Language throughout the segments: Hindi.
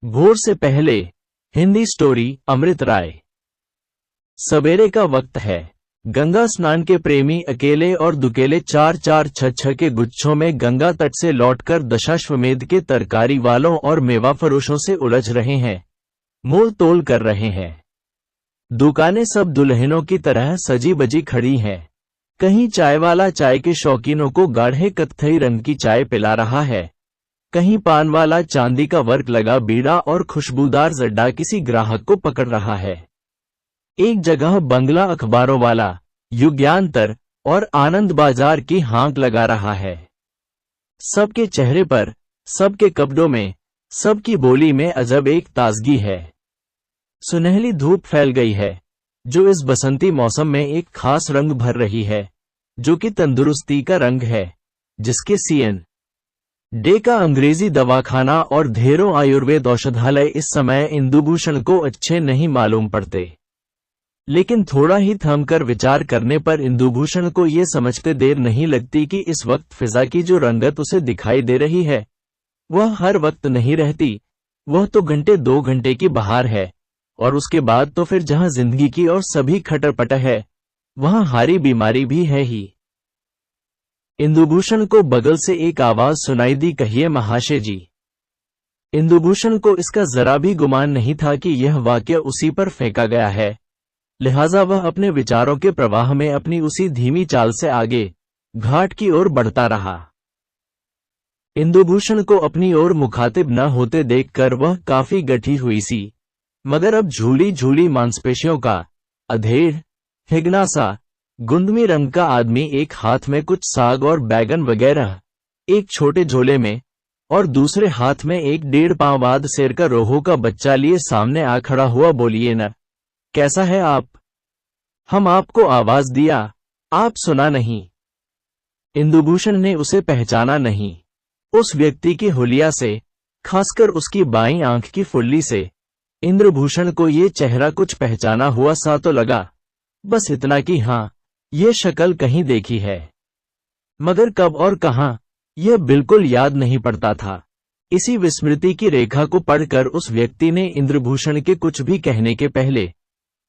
भोर से पहले। हिंदी स्टोरी अमृत राय। सवेरे का वक्त है। गंगा स्नान के प्रेमी अकेले और दुकेले 4-4-6-6 के गुच्छों में गंगा तट से लौटकर दशाश्वमेध के तरकारी वालों और मेवा फरोशों से उलझ रहे हैं, मोल तोल कर रहे हैं। दुकानें सब दुल्हनों की तरह सजी बजी खड़ी हैं। कहीं चाय वाला चाय के शौकीनों को गाढ़े कत्थई रंग की चाय पिला रहा है, कहीं पान वाला चांदी का वर्क लगा बीड़ा और खुशबूदार जड्डा किसी ग्राहक को पकड़ रहा है। एक जगह बंगला अखबारों वाला युगांतर और आनंद बाजार की हाँक लगा रहा है। सबके चेहरे पर, सबके कपड़ों में, सबकी बोली में अजब एक ताजगी है। सुनहली धूप फैल गई है, जो इस बसंती मौसम में एक खास रंग भर रही है, जो कि तंदुरुस्ती का रंग है, जिसके सीएन डे का अंग्रेजी दवाखाना और ढेरों आयुर्वेद औषधालय इस समय इंदुभूषण को अच्छे नहीं मालूम पड़ते। लेकिन थोड़ा ही थमकर विचार करने पर इंदुभूषण को ये समझते देर नहीं लगती कि इस वक्त फिजा की जो रंगत उसे दिखाई दे रही है, वह हर वक्त नहीं रहती। वह तो घंटे 2 घंटे की बहार है, और उसके बाद तो फिर जहां जिंदगी की और सभी खटरपट है, वहां हारी बीमारी भी है ही। इंदुभूषण को बगल से एक आवाज सुनाई दी, कहिए महाशय जी। इंदुभूषण को इसका जरा भी गुमान नहीं था कि यह वाक्य उसी पर फेंका गया है, लिहाजा वह अपने विचारों के प्रवाह में अपनी उसी धीमी चाल से आगे घाट की ओर बढ़ता रहा। इंदुभूषण को अपनी ओर मुखातिब न होते देखकर वह काफी गठी हुई सी, मगर अब झूली झूली मांसपेशियों का अधेड़ हिगना सा गुंदमी रंग का आदमी, एक हाथ में कुछ साग और बैगन वगैरह एक छोटे झोले में और दूसरे हाथ में एक 1.5 पांव बाद शेर का रोहू का बच्चा लिए सामने आ खड़ा हुआ, बोलिए न, कैसा है आप? हम आपको आवाज दिया, आप सुना नहीं। इंदुभूषण ने उसे पहचाना नहीं। उस व्यक्ति की हुलिया से, खासकर उसकी बाईं आंख की फुल्ली से, इंद्रभूषण को ये चेहरा कुछ पहचाना हुआ सा तो लगा, बस इतना कि हाँ, ये शक्ल कहीं देखी है, मगर कब और कहां, यह बिल्कुल याद नहीं पड़ता था। इसी विस्मृति की रेखा को पढ़कर उस व्यक्ति ने इंद्रभूषण के कुछ भी कहने के पहले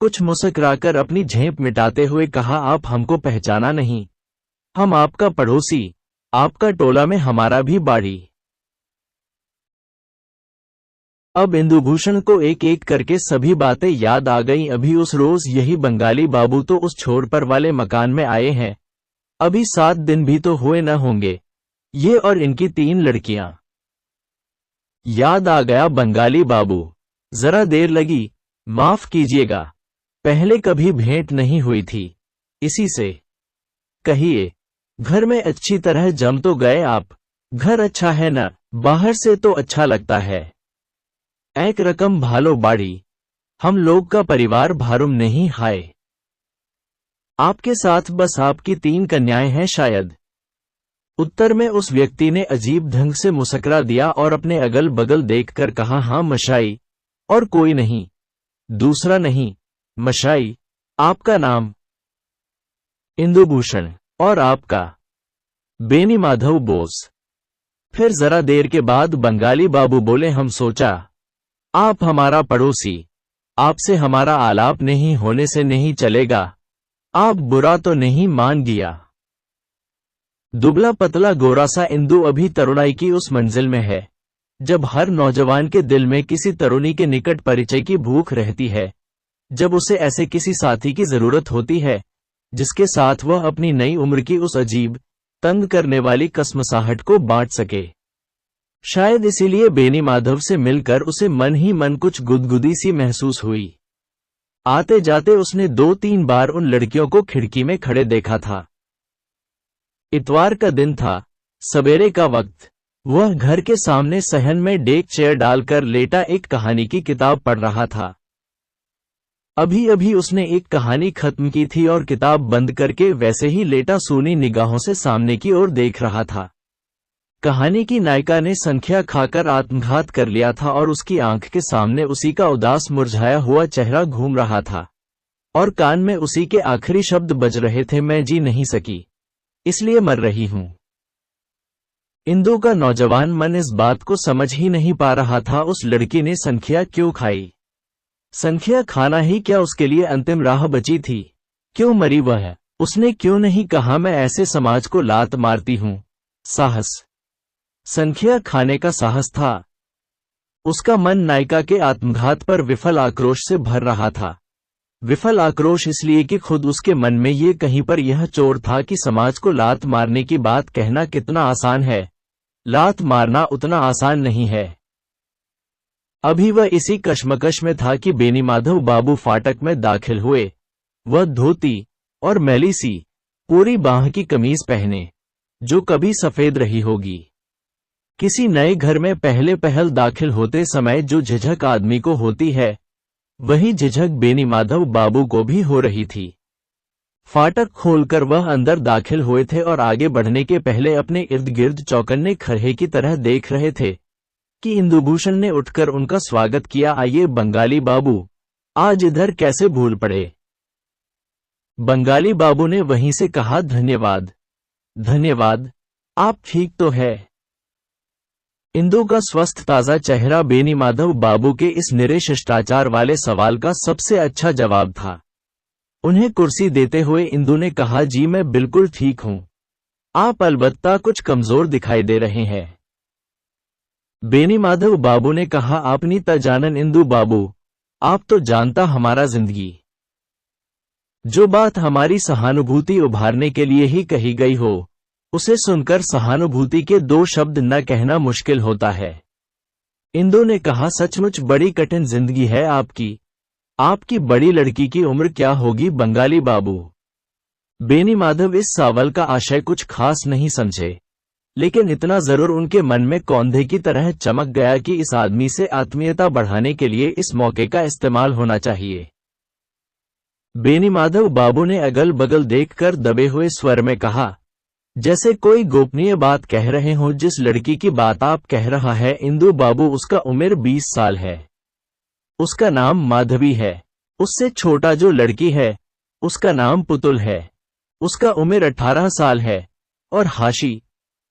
कुछ मुस्कुराकर अपनी झेंप मिटाते हुए कहा, आप हमको पहचाना नहीं? हम आपका पड़ोसी, आपका टोला में हमारा भी बाड़ी। अब इंदुभूषण को एक एक करके सभी बातें याद आ गईं। अभी उस रोज यही बंगाली बाबू तो उस छोर पर वाले मकान में आए हैं, अभी 7 दिन भी तो हुए न होंगे। ये और इनकी 3 लड़कियां। याद आ गया बंगाली बाबू, जरा देर लगी, माफ कीजिएगा, पहले कभी भेंट नहीं हुई थी इसी से। कहिए, घर में अच्छी तरह जम तो गए आप? घर अच्छा है न? बाहर से तो अच्छा लगता है। एक रकम भालो बाड़ी, हम लोग का परिवार भारुम नहीं, हाय। आपके साथ बस आपकी 3 कन्याएं हैं शायद? उत्तर में उस व्यक्ति ने अजीब ढंग से मुस्कुरा दिया और अपने अगल बगल देखकर कहा, हाँ मशाई, और कोई नहीं, दूसरा नहीं, मशाई। आपका नाम? इंदुभूषण। और आपका? बेनी माधव बोस। फिर जरा देर के बाद बंगाली बाबू बोले, हम सोचा आप हमारा पड़ोसी, आपसे हमारा आलाप नहीं होने से नहीं चलेगा, आप बुरा तो नहीं मान गया? दुबला पतला गोरा सा इंदु अभी तरुणाई की उस मंजिल में है, जब हर नौजवान के दिल में किसी तरुणी के निकट परिचय की भूख रहती है, जब उसे ऐसे किसी साथी की जरूरत होती है, जिसके साथ वह अपनी नई उम्र की उस अजीब, तंग करने वाली कसमसाहट को बांट सके। शायद इसीलिए बेनी माधव से मिलकर उसे मन ही मन कुछ गुदगुदी सी महसूस हुई। आते जाते उसने 2-3 बार उन लड़कियों को खिड़की में खड़े देखा था। इतवार का दिन था, सवेरे का वक्त। वह घर के सामने सहन में डेक चेयर डालकर लेटा एक कहानी की किताब पढ़ रहा था। अभी अभी उसने एक कहानी खत्म की थी और किताब बंद करके वैसे ही लेटा सूनी निगाहों से सामने की ओर देख रहा था। कहानी की नायिका ने संख्या खाकर आत्मघात कर लिया था और उसकी आंख के सामने उसी का उदास मुरझाया हुआ चेहरा घूम रहा था, और कान में उसी के आखिरी शब्द बज रहे थे, मैं जी नहीं सकी, इसलिए मर रही हूं। इंदु का नौजवान मन इस बात को समझ ही नहीं पा रहा था, उस लड़की ने संख्या क्यों खाई। संख्या खाना ही क्या उसके लिए अंतिम राह बची थी। क्यों मरी वह। उसने क्यों नहीं कहा मैं ऐसे समाज को लात मारती हूं। साहस। संख्या खाने का साहस था। उसका मन नायिका के आत्मघात पर विफल आक्रोश से भर रहा था। विफल आक्रोश इसलिए कि खुद उसके मन में ये कहीं पर यह चोर था कि समाज को लात मारने की बात कहना कितना आसान है, लात मारना उतना आसान नहीं है। अभी वह इसी कश्मकश में था कि बेनीमाधव बाबू फाटक में दाखिल हुए। वह धोती और मैली सी पूरी बाह की कमीज पहने, जो कभी सफेद रही होगी। किसी नए घर में पहले पहल दाखिल होते समय जो झिझक आदमी को होती है, वही झिझक बेनीमाधव बाबू को भी हो रही थी। फाटक खोलकर वह अंदर दाखिल हुए थे और आगे बढ़ने के पहले अपने इर्द गिर्द चौकन्ने खरहे की तरह देख रहे थे कि इंदुभूषण ने उठकर उनका स्वागत किया। आइए बंगाली बाबू, आज इधर कैसे भूल पड़े। बंगाली बाबू ने वहीं से कहा धन्यवाद। धन्यवाद, आप ठीक तो है। इंदु का स्वस्थ ताजा चेहरा बेनीमाधव बाबू के इस निरे शिष्टाचार वाले सवाल का सबसे अच्छा जवाब था। उन्हें कुर्सी देते हुए इंदु ने कहा जी मैं बिल्कुल ठीक हूं, आप अलबत्ता कुछ कमजोर दिखाई दे रहे हैं। बेनीमाधव बाबू ने कहा आपनी तजानन इंदु बाबू, आप तो जानता हमारा जिंदगी। जो बात हमारी सहानुभूति उभारने के लिए ही कही गई हो, उसे सुनकर सहानुभूति के दो शब्द न कहना मुश्किल होता है। इंदु ने कहा सचमुच बड़ी कठिन जिंदगी है आपकी। आपकी बड़ी लड़की की उम्र क्या होगी बंगाली बाबू। बेनीमाधव इस सवाल का आशय कुछ खास नहीं समझे, लेकिन इतना जरूर उनके मन में कौंधे की तरह चमक गया कि इस आदमी से आत्मीयता बढ़ाने के लिए इस मौके का इस्तेमाल होना चाहिए। बेनीमाधव बाबू ने अगल बगल देखकर दबे हुए स्वर में कहा, जैसे कोई गोपनीय बात कह रहे हो। जिस लड़की की बात आप कह रहा है इंदु बाबू, उसका उम्र 20 साल है। उसका नाम माधवी है। उससे छोटा जो लड़की है, उसका नाम पुतुल है। उसका उम्र 18 साल है। और हाशी,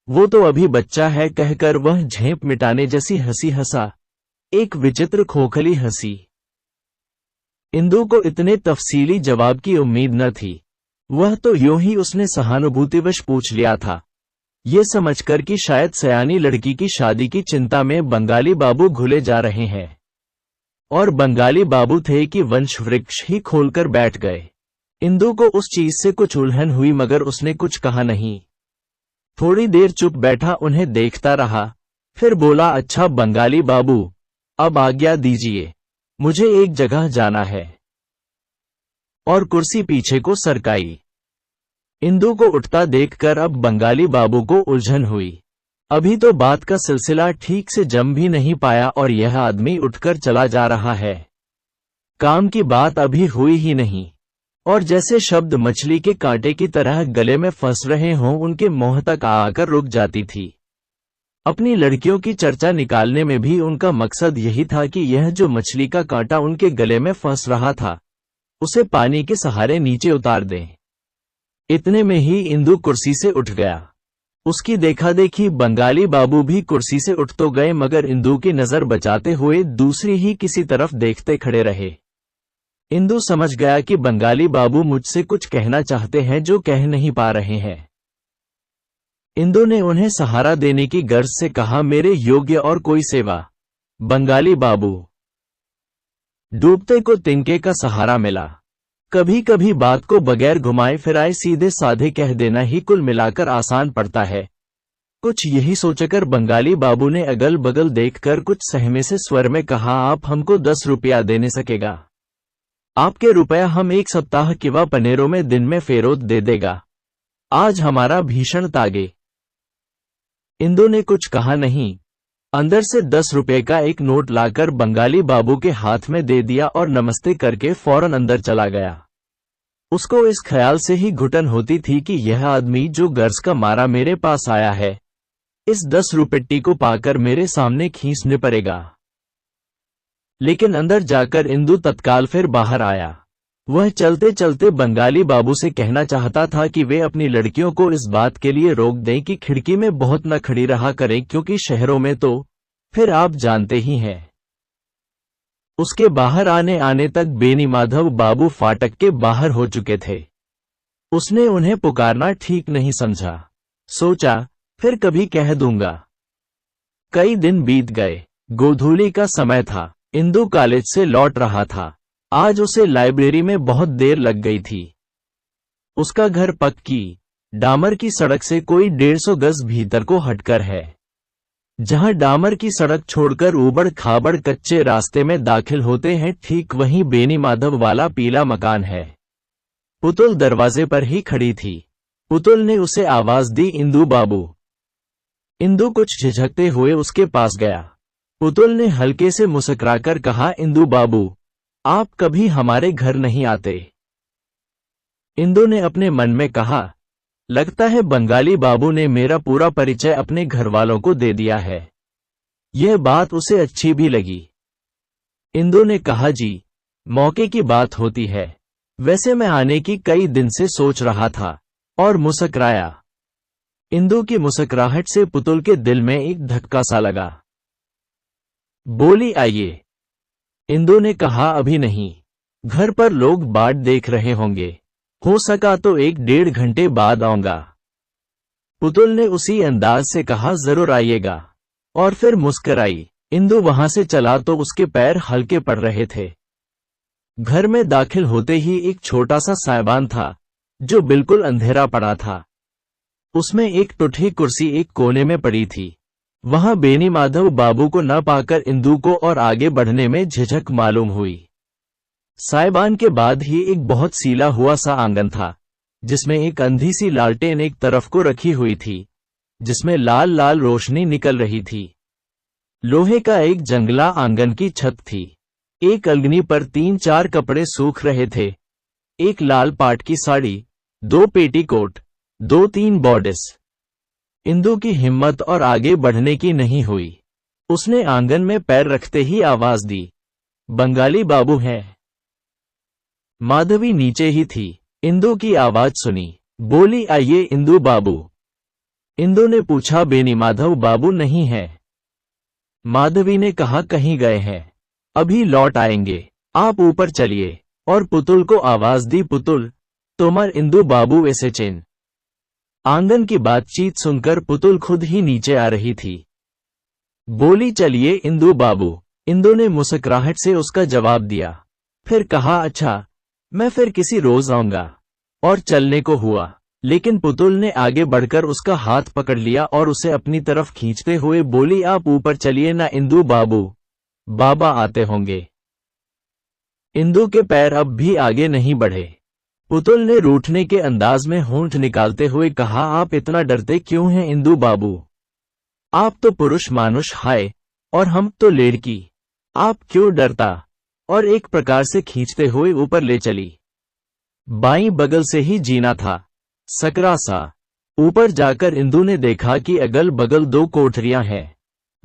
वो तो अभी बच्चा है। कहकर वह झेंप मिटाने जैसी हंसी हंसा, एक विचित्र खोखली हंसी। इंदु को इतने तफसीली जवाब की उम्मीद न थी। वह तो यूं ही उसने सहानुभूतिवश पूछ लिया था, ये समझकर कि शायद सयानी लड़की की शादी की चिंता में बंगाली बाबू घुले जा रहे हैं। और बंगाली बाबू थे कि वंश वृक्ष ही खोलकर बैठ गए। इंदु को उस चीज से कुछ उल्हन हुई, मगर उसने कुछ कहा नहीं। थोड़ी देर चुप बैठा उन्हें देखता रहा, फिर बोला अच्छा बंगाली बाबू, अब आज्ञा दीजिए, मुझे एक जगह जाना है। और कुर्सी पीछे को सरकाई। इंदु को उठता देखकर अब बंगाली बाबू को उलझन हुई। अभी तो बात का सिलसिला ठीक से जम भी नहीं पाया और यह आदमी उठकर चला जा रहा है। काम की बात अभी हुई ही नहीं, और जैसे शब्द मछली के कांटे की तरह गले में फंस रहे हों, उनके मुंह तक आकर रुक जाती थी। अपनी लड़कियों की चर्चा निकालने में भी उनका मकसद यही था कि यह जो मछली का कांटा उनके गले में फंस रहा था, उसे पानी के सहारे नीचे उतार दें। इतने में ही इंदु कुर्सी से उठ गया। उसकी देखा देखी बंगाली बाबू भी कुर्सी से उठ तो गए, मगर इंदु की नजर बचाते हुए दूसरी ही किसी तरफ देखते खड़े रहे। इंदु समझ गया कि बंगाली बाबू मुझसे कुछ कहना चाहते हैं जो कह नहीं पा रहे हैं। इंदु ने उन्हें सहारा देने की गर्ज से कहा, मेरे योग्य और कोई सेवा। बंगाली बाबू। डूबते को तिनके का सहारा मिला। कभी कभी बात को बगैर घुमाए फिराए सीधे साधे कह देना ही कुल मिलाकर आसान पड़ता है। कुछ यही सोचकर बंगाली बाबू ने अगल बगल देखकर कुछ सहमे से स्वर में कहा, आप हमको 10 रुपया देने सकेगा। आपके रुपया हम 1 सप्ताह किवा पनेरों में दिन में फेरोत दे देगा। आज हमारा भीषण तागे। इंदु ने कुछ कहा नहीं। अंदर से 10 रुपए का एक नोट लाकर बंगाली बाबू के हाथ में दे दिया और नमस्ते करके फौरन अंदर चला गया। उसको इस ख्याल से ही घुटन होती थी कि यह आदमी जो गर्ज का मारा मेरे पास आया है, इस 10 रुपट्टी को पाकर मेरे सामने खींचने पड़ेगा। लेकिन अंदर जाकर इंदु तत्काल फिर बाहर आया। वह चलते चलते बंगाली बाबू से कहना चाहता था कि वे अपनी लड़कियों को इस बात के लिए रोक दें कि खिड़की में बहुत न खड़ी रहा करें, क्योंकि शहरों में तो फिर आप जानते ही हैं। उसके बाहर आने तक बेनी माधव बाबू फाटक के बाहर हो चुके थे। उसने उन्हें पुकारना ठीक नहीं समझा। सोचा फिर कभी कह दूंगा। कई दिन बीत गए। गोधूली का समय था। इंदु कॉलेज से लौट रहा था। आज उसे लाइब्रेरी में बहुत देर लग गई थी। उसका घर पक्की डामर की सड़क से कोई 150 गज भीतर को हटकर है। जहां डामर की सड़क छोड़कर ऊबड़ खाबड़ कच्चे रास्ते में दाखिल होते हैं, ठीक वहीं बेनी माधव वाला पीला मकान है। पुतुल दरवाजे पर ही खड़ी थी। पुतुल ने उसे आवाज दी, इंदु बाबू। इंदु कुछ झिझकते हुए उसके पास गया। पुतुल ने हल्के से मुस्कुराकर कहा, इंदु बाबू, आप कभी हमारे घर नहीं आते। इंदु ने अपने मन में कहा, लगता है बंगाली बाबू ने मेरा पूरा परिचय अपने घर वालों को दे दिया है। यह बात उसे अच्छी भी लगी। इंदु ने कहा, जी, मौके की बात होती है। वैसे मैं आने की कई दिन से सोच रहा था, और मुस्कुराया। इंदु की मुस्कुराहट से पुतुल के दिल में एक धक्का सा लगा। बोली, आइए। इंदु ने कहा, अभी नहीं, घर पर लोग बाट देख रहे होंगे। हो सका तो 1-1.5 घंटे बाद आऊंगा। पुतुल ने उसी अंदाज से कहा, जरूर आइएगा। और फिर मुस्कुराई। इंदु वहां से चला तो उसके पैर हल्के पड़ रहे थे। घर में दाखिल होते ही एक छोटा सा साइबान था, जो बिल्कुल अंधेरा पड़ा था। उसमें एक टूटी कुर्सी एक कोने में पड़ी थी। वहां बेनी माधव बाबू को न पाकर इंदु को और आगे बढ़ने में झिझक मालूम हुई। साइबान के बाद ही एक बहुत सीला हुआ सा आंगन था, जिसमें एक अंधी सी लालटेन एक तरफ को रखी हुई थी, जिसमें लाल लाल रोशनी निकल रही थी। लोहे का एक जंगला आंगन की छत थी। एक अलगनी पर 3-4 कपड़े सूख रहे थे। एक लाल पाट की साड़ी, 2 पेटीकोट, 2-3 बॉडिस। इंदु की हिम्मत और आगे बढ़ने की नहीं हुई। उसने आंगन में पैर रखते ही आवाज दी, बंगाली बाबू हैं। माधवी नीचे ही थी। इंदु की आवाज सुनी। बोली, आइए इंदु बाबू। इंदु ने पूछा, बेनी माधव बाबू नहीं है? माधवी ने कहा, कहीं गए हैं, अभी लौट आएंगे, आप ऊपर चलिए। और पुतुल को आवाज दी, पुतुल, तोमर इंदु बाबू ऐसे चेन। आंगन की बातचीत सुनकर पुतुल खुद ही नीचे आ रही थी। बोली, चलिए इंदु बाबू। इंदु ने मुस्कुराहट से उसका जवाब दिया। फिर कहा, अच्छा, मैं फिर किसी रोज आऊंगा। और चलने को हुआ, लेकिन पुतुल ने आगे बढ़कर उसका हाथ पकड़ लिया और उसे अपनी तरफ खींचते हुए बोली, आप ऊपर चलिए ना इंदु बाबू, बाबा आते होंगे। इंदु के पैर अब भी आगे नहीं बढ़े। पुतुल ने रूठने के अंदाज में होंठ निकालते हुए कहा, आप इतना डरते क्यों हैं इंदु बाबू? आप तो पुरुष मानुष हाय, और हम तो लड़की, आप क्यों डरता? और एक प्रकार से खींचते हुए ऊपर ले चली। बाईं बगल से ही जीना था, सकरा सा। ऊपर जाकर इंदु ने देखा कि अगल बगल 2 कोठरियां हैं।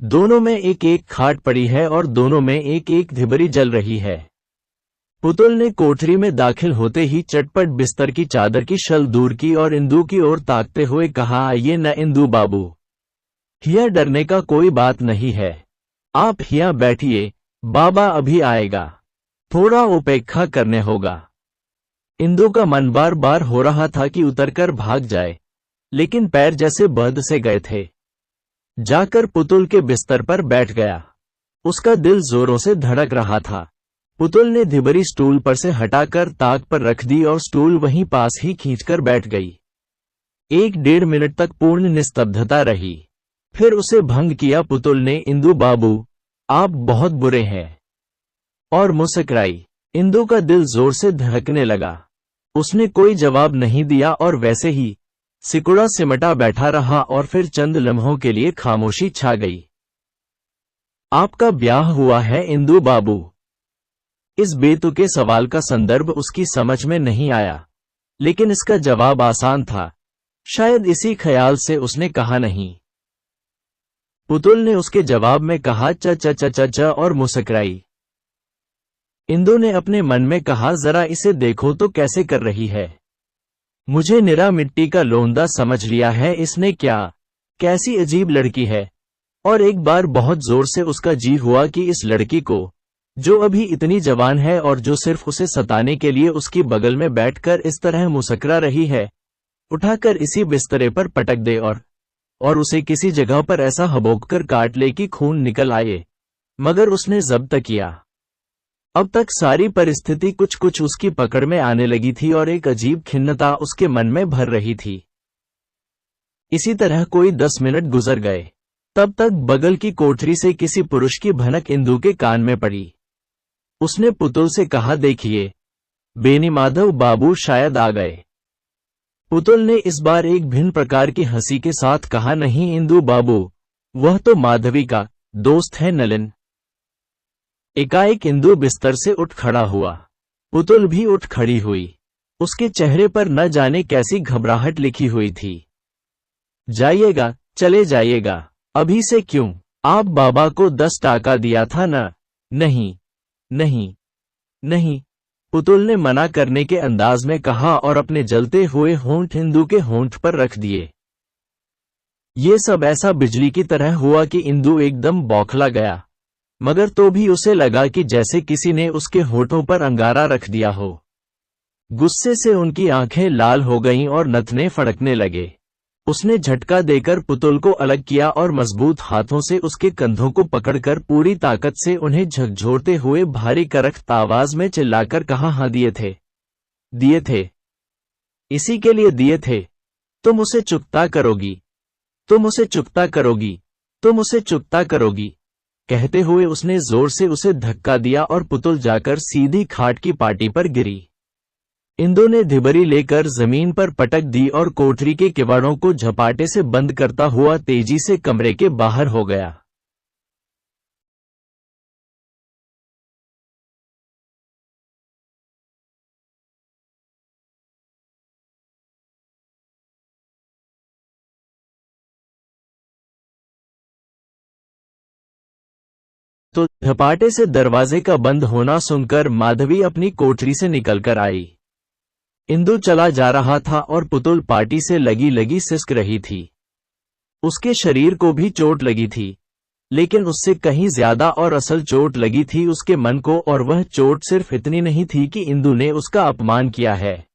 दोनों में एक एक खाट पड़ी है और दोनों में एक एक धिबरी जल रही है। पुतुल ने कोठरी में दाखिल होते ही चटपट बिस्तर की चादर की शल दूर की और इंदु की ओर ताकते हुए कहा, आइए न इंदु बाबू, हिया डरने का कोई बात नहीं है। आप हिया बैठिए, बाबा अभी आएगा। थोड़ा उपेक्षा करने होगा। इंदु का मन बार बार हो रहा था कि उतरकर भाग जाए, लेकिन पैर जैसे बंध से गए थे। जाकर पुतुल के बिस्तर पर बैठ गया। उसका दिल जोरों से धड़क रहा था। पुतुल ने धिबरी स्टूल पर से हटाकर ताक पर रख दी और स्टूल वहीं पास ही खींचकर बैठ गई। 1-1.5 मिनट तक पूर्ण निस्तब्धता रही। फिर उसे भंग किया पुतुल ने, इंदु बाबू, आप बहुत बुरे हैं। और मुस्कुराई। इंदु का दिल जोर से धड़कने लगा। उसने कोई जवाब नहीं दिया और वैसे ही सिकुड़ा सिमटा बैठा रहा और फिर चंद लम्हों के लिए खामोशी छा गई। आपका ब्याह हुआ है इंदु बाबू? इस बेतुके सवाल का संदर्भ उसकी समझ में नहीं आया, लेकिन इसका जवाब आसान था। शायद इसी ख्याल से उसने कहा नहीं। पुतुल ने उसके जवाब में कहा च च च च च और मुस्कुराई। इंदु ने अपने मन में कहा, जरा इसे देखो तो कैसे कर रही है। मुझे निरा मिट्टी का लोंदा समझ लिया है इसने क्या। कैसी अजीब लड़की है। और एक बार बहुत जोर से उसका जी हुआ कि इस लड़की को, जो अभी इतनी जवान है और जो सिर्फ उसे सताने के लिए उसकी बगल में बैठकर इस तरह मुस्कुरा रही है, उठाकर इसी बिस्तरे पर पटक दे और उसे किसी जगह पर ऐसा हबोककर काट ले कि खून निकल आए। मगर उसने जब्त किया। अब तक सारी परिस्थिति कुछ कुछ उसकी पकड़ में आने लगी थी और एक अजीब खिन्नता उसके मन में भर रही थी। इसी तरह कोई 10 मिनट गुजर गए। तब तक बगल की कोठरी से किसी पुरुष की भनक इंदु के कान में पड़ी। उसने पुतुल से कहा, देखिए, बेनी माधव बाबू शायद आ गए। पुतुल ने इस बार एक भिन्न प्रकार की हंसी के साथ कहा, नहीं इंदु बाबू, वह तो माधवी का दोस्त है नलिन। एकाएक इंदु बिस्तर से उठ खड़ा हुआ। पुतुल भी उठ खड़ी हुई। उसके चेहरे पर न जाने कैसी घबराहट लिखी हुई थी। जाइएगा, चले जाइएगा। अभी से क्यों? आप बाबा को 10 टाका दिया था ना? नहीं, नहीं, नहीं, पुतुल ने मना करने के अंदाज में कहा और अपने जलते हुए होंठ इंदु के होंठ पर रख दिए। ये सब ऐसा बिजली की तरह हुआ कि इंदु एकदम बौखला गया, मगर तो भी उसे लगा कि जैसे किसी ने उसके होठों पर अंगारा रख दिया हो। गुस्से से उनकी आंखें लाल हो गईं और नथने फड़कने लगे। उसने झटका देकर पुतुल को अलग किया और मजबूत हाथों से उसके कंधों को पकड़कर पूरी ताकत से उन्हें झकझोरते हुए भारी करख्त आवाज में चिल्लाकर कहा, हाँ दिए थे, दिए थे, इसी के लिए दिए थे। तुम उसे चुकता करोगी, तुम उसे चुकता करोगी, तुम उसे चुकता करोगी। कहते हुए उसने जोर से उसे धक्का दिया और पुतुल जाकर सीधी खाट की पाटी पर गिरी। इंदु ने धिबरी लेकर जमीन पर पटक दी और कोठरी के किवाड़ों को झपाटे से बंद करता हुआ तेजी से कमरे के बाहर हो गया। तो झपाटे से दरवाजे का बंद होना सुनकर माधवी अपनी कोठरी से निकलकर आई। इंदु चला जा रहा था और पुतुल पाटी से लगी लगी सिसक रही थी। उसके शरीर को भी चोट लगी थी, लेकिन उससे कहीं ज्यादा और असल चोट लगी थी उसके मन को, और वह चोट सिर्फ इतनी नहीं थी कि इंदु ने उसका अपमान किया है।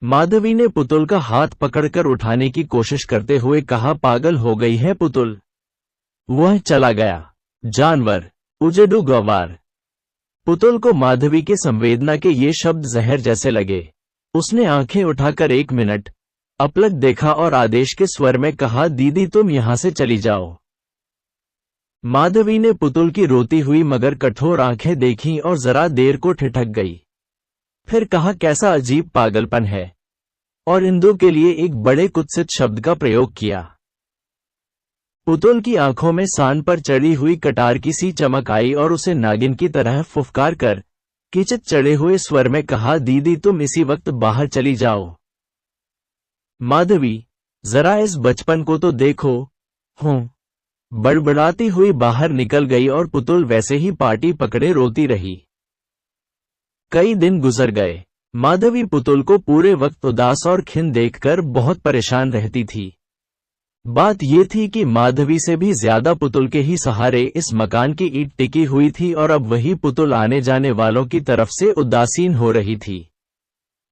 माधवी ने पुतुल का हाथ पकड़कर उठाने की कोशिश करते हुए कहा, पागल हो गई है पुतुल। वह चला गया। जानवर, उजड़ू गवार। पुतुल को माधवी के संवेदना के ये शब्द जहर जैसे लगे। उसने आंखें उठाकर 1 मिनट अपलक देखा और आदेश के स्वर में कहा, दीदी तुम यहां से चली जाओ। माधवी ने पुतुल की रोती हुई मगर कठोर आंखें देखीं और जरा देर को ठिठक गई। फिर कहा, कैसा अजीब पागलपन है, और इंदु के लिए एक बड़े कुत्सित शब्द का प्रयोग किया। पुतुल की आंखों में सान पर चढ़ी हुई कटार की सी चमक आई और उसे नागिन की तरह फुफकार कर किचित चढ़े हुए स्वर में कहा, दीदी तुम इसी वक्त बाहर चली जाओ। माधवी, जरा इस बचपन को तो देखो। हूं। बड़बड़ाती हुई बाहर निकल गई और पुतुल वैसे ही पाटी पकड़े रोती रही। कई दिन गुजर गए। माधवी पुतुल को पूरे वक्त उदास और खिन्न देखकर बहुत परेशान रहती थी। बात यह थी कि माधवी से भी ज्यादा पुतुल के ही सहारे इस मकान की ईंट टिकी हुई थी और अब वही पुतुल आने जाने वालों की तरफ से उदासीन हो रही थी।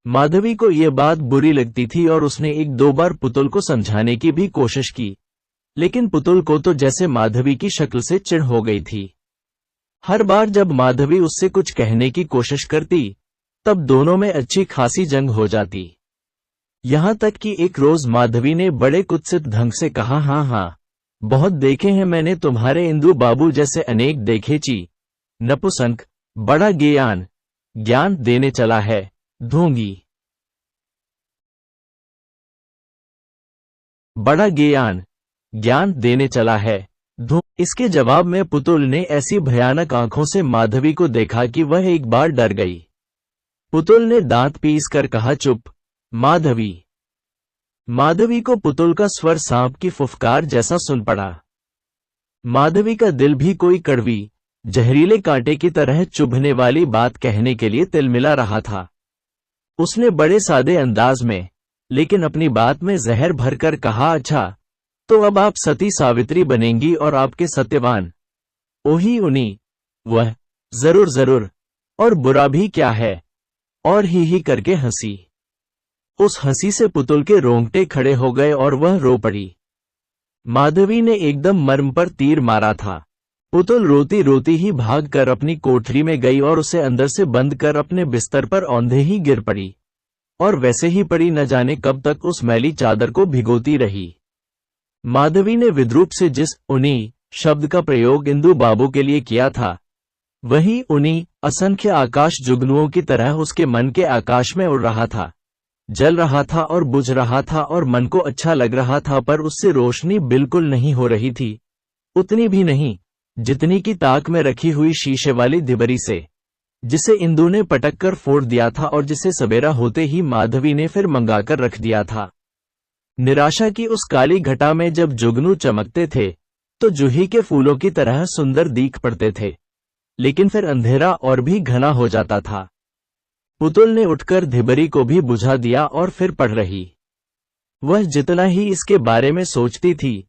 माधवी को यह बात बुरी लगती थी और उसने 1-2 बार पुतुल को समझाने की भी कोशिश की, लेकिन पुतुल को तो जैसे माधवी की शक्ल से चिढ़ हो गई थी। हर बार जब माधवी उससे कुछ कहने की कोशिश करती, तब दोनों में अच्छी खासी जंग हो जाती। यहां तक कि एक रोज माधवी ने बड़े कुत्सित ढंग से कहा, हाँ, बहुत देखे हैं मैंने तुम्हारे इंदु बाबू जैसे अनेक देखे ची। नपुंसक, बड़ा ज्ञान देने चला है, ढोंगी। बड़ा ज्ञान देने चला है, इसके जवाब में पुतुल ने ऐसी भयानक आंखों से माधवी को देखा कि वह एक बार डर गई। पुतुल ने दांत पीस कर कहा, चुप माधवी। माधवी को पुतुल का स्वर सांप की फुफकार जैसा सुन पड़ा। माधवी का दिल भी कोई कड़वी जहरीले कांटे की तरह चुभने वाली बात कहने के लिए तिलमिला रहा था। उसने बड़े सादे अंदाज में, लेकिन अपनी बात में जहर भरकर कहा, अच्छा, तो अब आप सती सावित्री बनेंगी और आपके सत्यवान ओही उन्हीं, वह, जरूर जरूर, और बुरा भी क्या है, और ही करके हंसी। उस हंसी से पुतुल के रोंगटे खड़े हो गए और वह रो पड़ी। माधवी ने एकदम मर्म पर तीर मारा था। पुतुल रोती रोती ही भागकर अपनी कोठरी में गई और उसे अंदर से बंद कर अपने बिस्तर पर औंधे ही गिर पड़ी, और वैसे ही पड़ी न जाने कब तक उस मैली चादर को भिगोती रही। माधवी ने विद्रूप से जिस उन्हीं शब्द का प्रयोग इंदु बाबू के लिए किया था, वही उन्हीं असंख्य आकाश जुगनुओं की तरह उसके मन के आकाश में उड़ रहा था, जल रहा था और बुझ रहा था, और मन को अच्छा लग रहा था, पर उससे रोशनी बिल्कुल नहीं हो रही थी, उतनी भी नहीं जितनी की ताक में रखी हुई शीशे वाली दिबरी से, जिसे इंदु ने पटक कर फोड़ दिया था और जिसे सवेरा होते ही माधवी ने फिर मंगाकर रख दिया था। निराशा की उस काली घटा में जब जुगनू चमकते थे तो जूही के फूलों की तरह सुंदर दिख पड़ते थे, लेकिन फिर अंधेरा और भी घना हो जाता था। पुतुल ने उठकर धिबरी को भी बुझा दिया और फिर पढ़ रही। वह जितना ही इसके बारे में सोचती थी,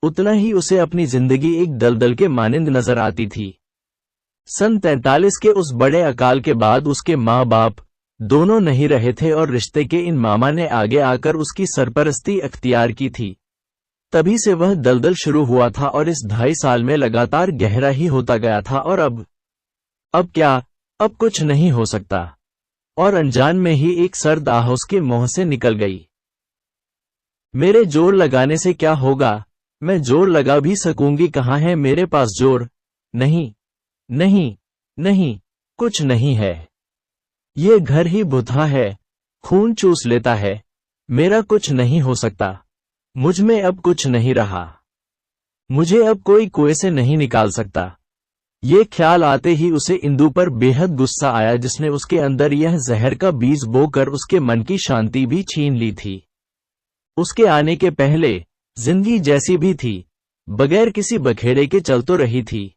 उतना ही उसे अपनी जिंदगी एक दलदल के मानिंद नजर आती थी। सन 43 के उस बड़े अकाल के बाद उसके माँ बाप दोनों नहीं रहे थे और रिश्ते के इन मामा ने आगे आकर उसकी सरपरस्ती अख्तियार की थी। तभी से वह दलदल शुरू हुआ था और इस 2.5 साल में लगातार गहरा ही होता गया था। और अब क्या, अब कुछ नहीं हो सकता। और अनजान में ही एक सर्द आह उसके मुंह से निकल गई। मेरे जोर लगाने से क्या होगा, मैं जोर लगा भी सकूंगी, कहाँ है मेरे पास जोर? नहीं नहीं नहीं, कुछ नहीं है। ये घर ही बुधा है, खून चूस लेता है, मेरा कुछ नहीं हो सकता, मुझ में अब कुछ नहीं रहा, मुझे अब कोई कुएं से नहीं निकाल सकता। ये ख्याल आते ही उसे इंदु पर बेहद गुस्सा आया, जिसने उसके अंदर यह जहर का बीज बोकर उसके मन की शांति भी छीन ली थी। उसके आने के पहले जिंदगी जैसी भी थी, बगैर किसी बखेड़े के चल तो रही थी।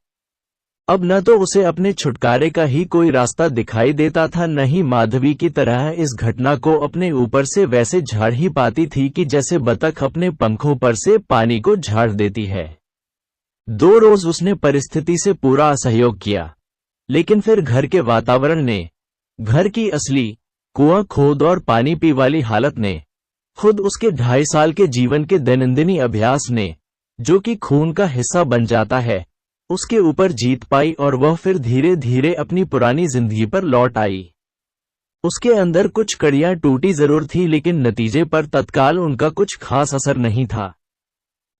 अब न तो उसे अपने छुटकारे का ही कोई रास्ता दिखाई देता था, न ही माधवी की तरह इस घटना को अपने ऊपर से वैसे झाड़ ही पाती थी कि जैसे बतख अपने पंखों पर से पानी को झाड़ देती है। 2 रोज उसने परिस्थिति से पूरा असहयोग किया, लेकिन फिर घर के वातावरण ने, घर की असली कुआं खोद और पानी पी वाली हालत ने, खुद उसके 2.5 साल के जीवन के दैनंदिनी अभ्यास ने, जो कि खून का हिस्सा बन जाता है, उसके ऊपर जीत पाई और वह फिर धीरे धीरे अपनी पुरानी जिंदगी पर लौट आई। उसके अंदर कुछ कड़ियां टूटी जरूर थी, लेकिन नतीजे पर तत्काल उनका कुछ खास असर नहीं था।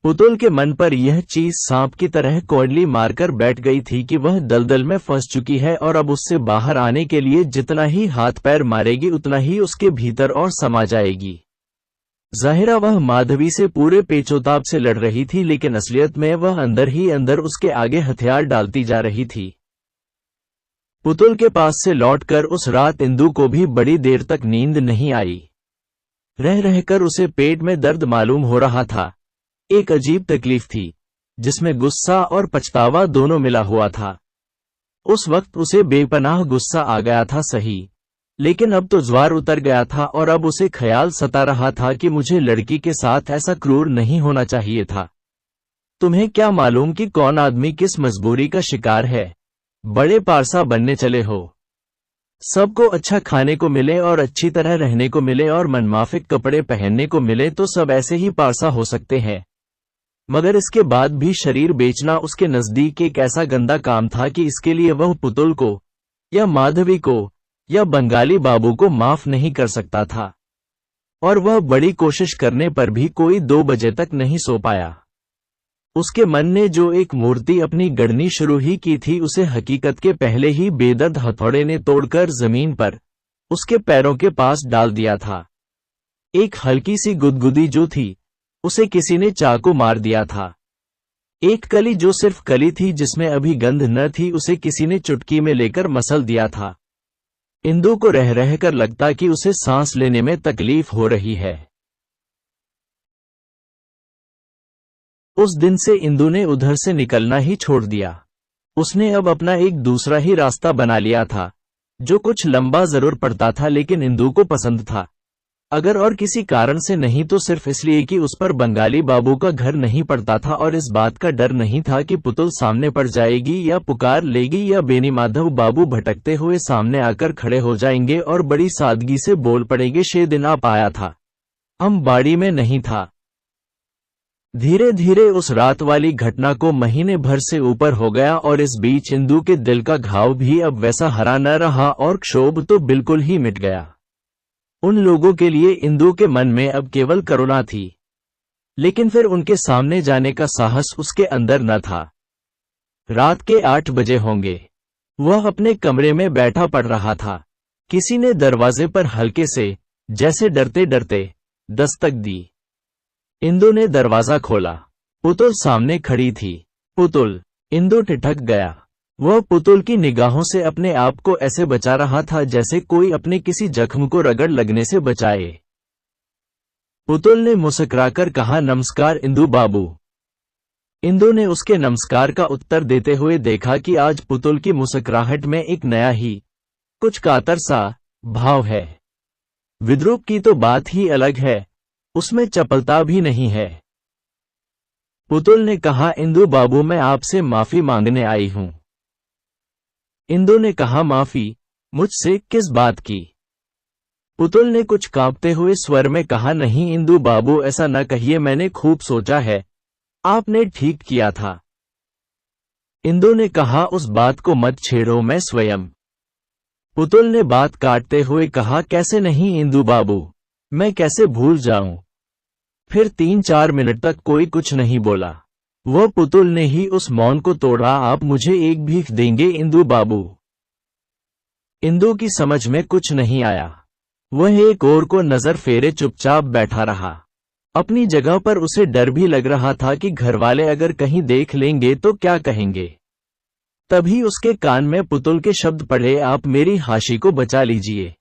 पुतुल के मन पर यह चीज सांप की तरह कोड़ली मारकर बैठ गई थी कि वह दलदल में फंस चुकी है और अब उससे बाहर आने के लिए जितना ही हाथ पैर मारेगी उतना ही उसके भीतर और समा जाएगी। जाहिरा वह माधवी से पूरे पेचोताब से लड़ रही थी, लेकिन असलियत में वह अंदर ही अंदर उसके आगे हथियार डालती जा रही थी। पुतुल के पास से लौटकर उस रात इंदु को भी बड़ी देर तक नींद नहीं आई। रह रहकर उसे पेट में दर्द मालूम हो रहा था। एक अजीब तकलीफ थी, जिसमें गुस्सा और पछतावा दोनों मिला हुआ था। उस वक्त उसे बेपनाह गुस्सा आ गया था, सही, लेकिन अब तो ज्वार उतर गया था और अब उसे ख्याल सता रहा था कि मुझे लड़की के साथ ऐसा क्रूर नहीं होना चाहिए था। तुम्हें क्या मालूम कि कौन आदमी किस मजबूरी का शिकार है। बड़े पारसा बनने चले हो, सबको अच्छा खाने को मिले और अच्छी तरह रहने को मिले और मनमाफिक कपड़े पहनने को मिले तो सब ऐसे ही पारसा हो सकते हैं, मगर इसके बाद भी शरीर बेचना उसके नजदीक एक ऐसा गंदा काम था कि इसके लिए वह पुतुल को या माधवी को या बंगाली बाबू को माफ नहीं कर सकता था। और वह बड़ी कोशिश करने पर भी कोई 2 बजे तक नहीं सो पाया। उसके मन ने जो एक मूर्ति अपनी गढ़नी शुरू ही की थी, उसे हकीकत के पहले ही बेदर्द हथौड़े ने तोड़कर जमीन पर उसके पैरों के पास डाल दिया था। एक हल्की सी गुदगुदी जो थी, उसे किसी ने चाकू मार दिया था। एक कली जो सिर्फ कली थी, जिसमें अभी गंध न थी, उसे किसी ने चुटकी में लेकर मसल दिया था। इंदु को रह रहकर लगता कि उसे सांस लेने में तकलीफ हो रही है। उस दिन से इंदु ने उधर से निकलना ही छोड़ दिया। उसने अब अपना एक दूसरा ही रास्ता बना लिया था, जो कुछ लंबा जरूर पड़ता था लेकिन इंदु को पसंद था। अगर और किसी कारण से नहीं तो सिर्फ इसलिए कि उस पर बंगाली बाबू का घर नहीं पड़ता था और इस बात का डर नहीं था कि पुतुल सामने पड़ जाएगी या पुकार लेगी या बेनी माधव बाबू भटकते हुए सामने आकर खड़े हो जाएंगे और बड़ी सादगी से बोल पड़ेंगे, "शे दिन आप आया था, हम बाड़ी में नहीं था।" धीरे धीरे उस रात वाली घटना को महीने भर से ऊपर हो गया और इस बीच इंदु के दिल का घाव भी अब वैसा हरा न रहा और क्षोभ तो बिल्कुल ही मिट गया। उन लोगों के लिए इंदु के मन में अब केवल करुणा थी, लेकिन फिर उनके सामने जाने का साहस उसके अंदर न था। रात के 8 बजे होंगे। वह अपने कमरे में बैठा पढ़ रहा था। किसी ने दरवाजे पर हल्के से, जैसे डरते डरते, दस्तक दी। इंदु ने दरवाजा खोला। पुतुल सामने खड़ी थी। "पुतुल!" इंदु ठिठक गया। वह पुतुल की निगाहों से अपने आप को ऐसे बचा रहा था जैसे कोई अपने किसी जख्म को रगड़ लगने से बचाए। पुतुल ने मुस्कुराकर कहा, "नमस्कार इंदु बाबू।" इंदु ने उसके नमस्कार का उत्तर देते हुए देखा कि आज पुतुल की मुस्कुराहट में एक नया ही, कुछ कातर सा भाव है। विद्रूप की तो बात ही अलग है, उसमें चपलता भी नहीं है। पुतुल ने कहा, "इंदु बाबू, मैं आपसे माफी मांगने आई हूं।" इंदु ने कहा, "माफी? मुझसे किस बात की?" पुतुल ने कुछ कांपते हुए स्वर में कहा, "नहीं इंदु बाबू, ऐसा न कहिए, मैंने खूब सोचा है, आपने ठीक किया था।" इंदु ने कहा, "उस बात को मत छेड़ो, मैं स्वयं।" पुतुल ने बात काटते हुए कहा, "कैसे नहीं इंदु बाबू, मैं कैसे भूल जाऊं?" फिर 3-4 मिनट तक कोई कुछ नहीं बोला। वह पुतुल ने ही उस मौन को तोड़ा। "आप मुझे एक भीख देंगे इंदु बाबू?" इंदु की समझ में कुछ नहीं आया। वह एक और को नजर फेरे चुपचाप बैठा रहा। अपनी जगह पर उसे डर भी लग रहा था कि घरवाले अगर कहीं देख लेंगे तो क्या कहेंगे। तभी उसके कान में पुतुल के शब्द पड़े, "आप मेरी हाशी को बचा लीजिए,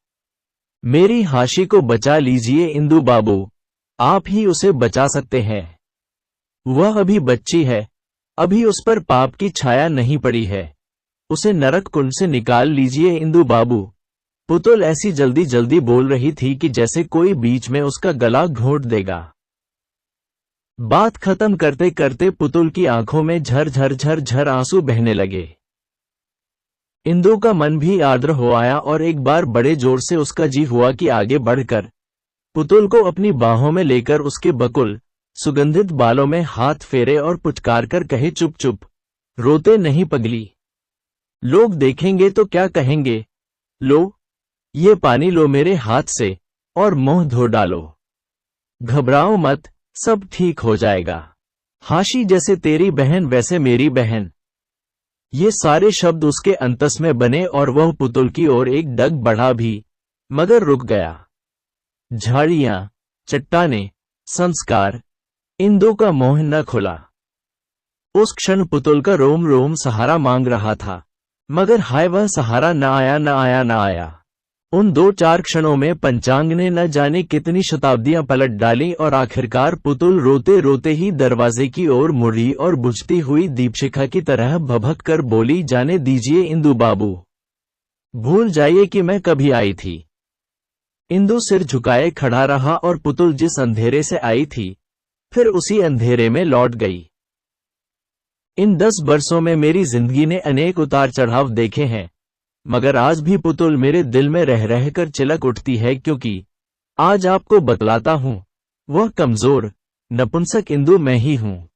मेरी हाशी को बचा लीजिए इंदु बाबू, आप ही उसे बचा सकते हैं। वह अभी बच्ची है, अभी उस पर पाप की छाया नहीं पड़ी है, उसे नरक कुंड से निकाल लीजिए इंदु बाबू।" पुतुल ऐसी जल्दी जल्दी बोल रही थी कि जैसे कोई बीच में उसका गला घोंट देगा। बात खत्म करते करते पुतुल की आंखों में झर झर झर झर आंसू बहने लगे। इंदु का मन भी आर्द्र हो आया और एक बार बड़े जोर से उसका जी हुआ कि आगे बढ़कर पुतुल को अपनी बाहों में लेकर उसके बकुल सुगंधित बालों में हाथ फेरे और पुचकार कर कहे, "चुप चुप, रोते नहीं पगली, लोग देखेंगे तो क्या कहेंगे। लो, ये पानी लो मेरे हाथ से और मुंह धो डालो। घबराओ मत, सब ठीक हो जाएगा। हाशी जैसे तेरी बहन वैसे मेरी बहन।" ये सारे शब्द उसके अंतस में बने और वह पुतुल की ओर एक डग बढ़ा भी, मगर रुक गया। झाड़ियां, चट्टानें, संस्कार, इंदु का मोह न खुला। उस क्षण पुतुल का रोम रोम सहारा मांग रहा था, मगर हाय वह सहारा न आया न आया न आया। उन 2-4 क्षणों में पंचांग ने न जाने कितनी शताब्दियां पलट डाली और आखिरकार पुतुल रोते रोते ही दरवाजे की ओर मुड़ी और बुझती हुई दीपशिखा की तरह भभक कर बोली, "जाने दीजिए इंदु बाबू, भूल जाइए कि मैं कभी आई थी।" इंदु सिर झुकाए खड़ा रहा और पुतुल जिस अंधेरे से आई थी, फिर उसी अंधेरे में लौट गई। इन 10 बरसों में मेरी जिंदगी ने अनेक उतार चढ़ाव देखे हैं, मगर आज भी पुतुल मेरे दिल में रह रहकर चिलक उठती है, क्योंकि आज आपको बतलाता हूं, वह कमजोर नपुंसक इंदु मैं ही हूं।